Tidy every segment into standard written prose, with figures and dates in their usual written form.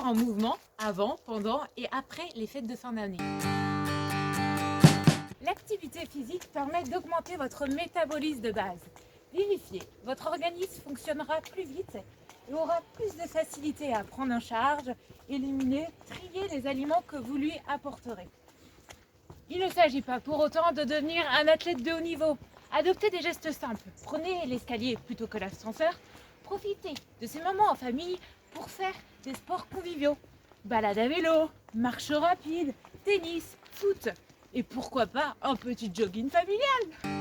corps en mouvement avant, pendant et après les fêtes de fin d'année. L'activité physique permet d'augmenter votre métabolisme de base. Vivifié, votre organisme fonctionnera plus vite et aura plus de facilité à prendre en charge, éliminer, trier les aliments que vous lui apporterez. Il ne s'agit pas pour autant de devenir un athlète de haut niveau. Adoptez des gestes simples. Prenez l'escalier plutôt que l'ascenseur. Profitez de ces moments en famille pour faire des sports conviviaux. Balade à vélo, marche rapide, tennis, foot. Et pourquoi pas un petit jogging familial.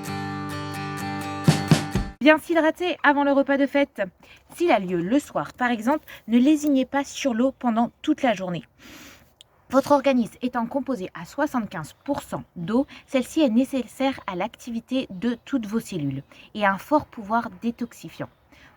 Bien s'hydrater avant le repas de fête. S'il a lieu le soir, par exemple, ne lésignez pas sur l'eau pendant toute la journée. Votre organisme étant composé à 75% d'eau, celle-ci est nécessaire à l'activité de toutes vos cellules et a un fort pouvoir détoxifiant.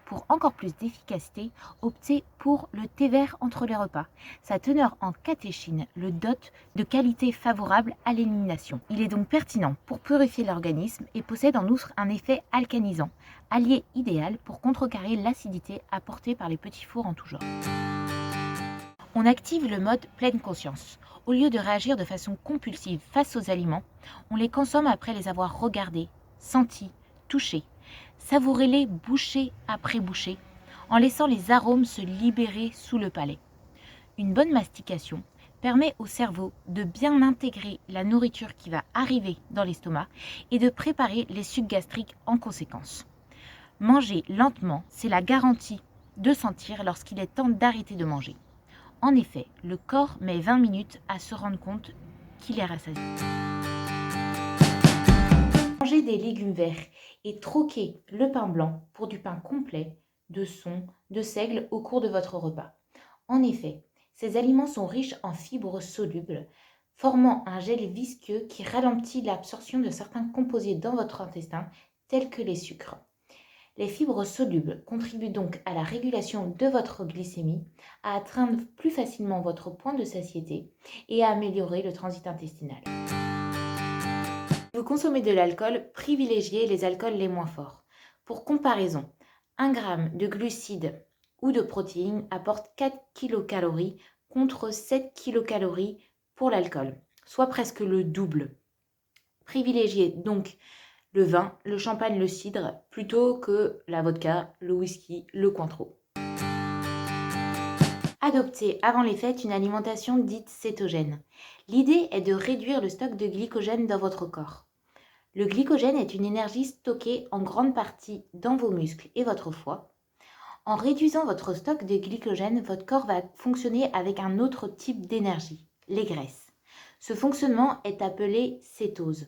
Pour encore plus d'efficacité, optez pour le thé vert entre les repas. Sa teneur en catéchine le dote de qualités favorables à l'élimination. Il est donc pertinent pour purifier l'organisme et possède en outre un effet alcanisant, allié idéal pour contrecarrer l'acidité apportée par les petits fours en tout genre. On active le mode pleine conscience. Au lieu de réagir de façon compulsive face aux aliments, on les consomme après les avoir regardés, sentis, touchés. Savourez-les bouchée après bouchée, en laissant les arômes se libérer sous le palais. Une bonne mastication permet au cerveau de bien intégrer la nourriture qui va arriver dans l'estomac et de préparer les sucs gastriques en conséquence. Manger lentement, c'est la garantie de sentir lorsqu'il est temps d'arrêter de manger. En effet, le corps met 20 minutes à se rendre compte qu'il est rassasié. Manger des légumes verts et troquer le pain blanc pour du pain complet, de son, de seigle au cours de votre repas. En effet, ces aliments sont riches en fibres solubles, formant un gel visqueux qui ralentit l'absorption de certains composés dans votre intestin, tels que les sucres. Les fibres solubles contribuent donc à la régulation de votre glycémie, à atteindre plus facilement votre point de satiété et à améliorer le transit intestinal. Si vous consommez de l'alcool, privilégiez les alcools les moins forts. Pour comparaison, 1 g de glucides ou de protéines apporte 4 kcal contre 7 kcal pour l'alcool, soit presque le double. Privilégiez donc le vin, le champagne, le cidre, plutôt que la vodka, le whisky, le Cointreau. Adoptez avant les fêtes une alimentation dite cétogène. L'idée est de réduire le stock de glycogène dans votre corps. Le glycogène est une énergie stockée en grande partie dans vos muscles et votre foie. En réduisant votre stock de glycogène, votre corps va fonctionner avec un autre type d'énergie, les graisses. Ce fonctionnement est appelé cétose.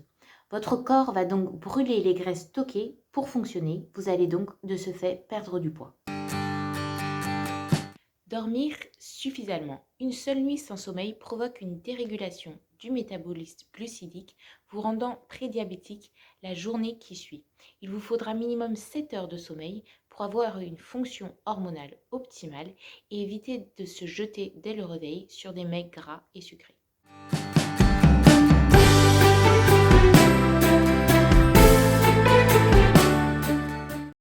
Votre corps va donc brûler les graisses stockées pour fonctionner. Vous allez donc de ce fait perdre du poids. Dormir suffisamment. Une seule nuit sans sommeil provoque une dérégulation du métabolisme glucidique, vous rendant prédiabétique la journée qui suit. Il vous faudra minimum 7 heures de sommeil pour avoir une fonction hormonale optimale et éviter de se jeter dès le réveil sur des mecs gras et sucrés.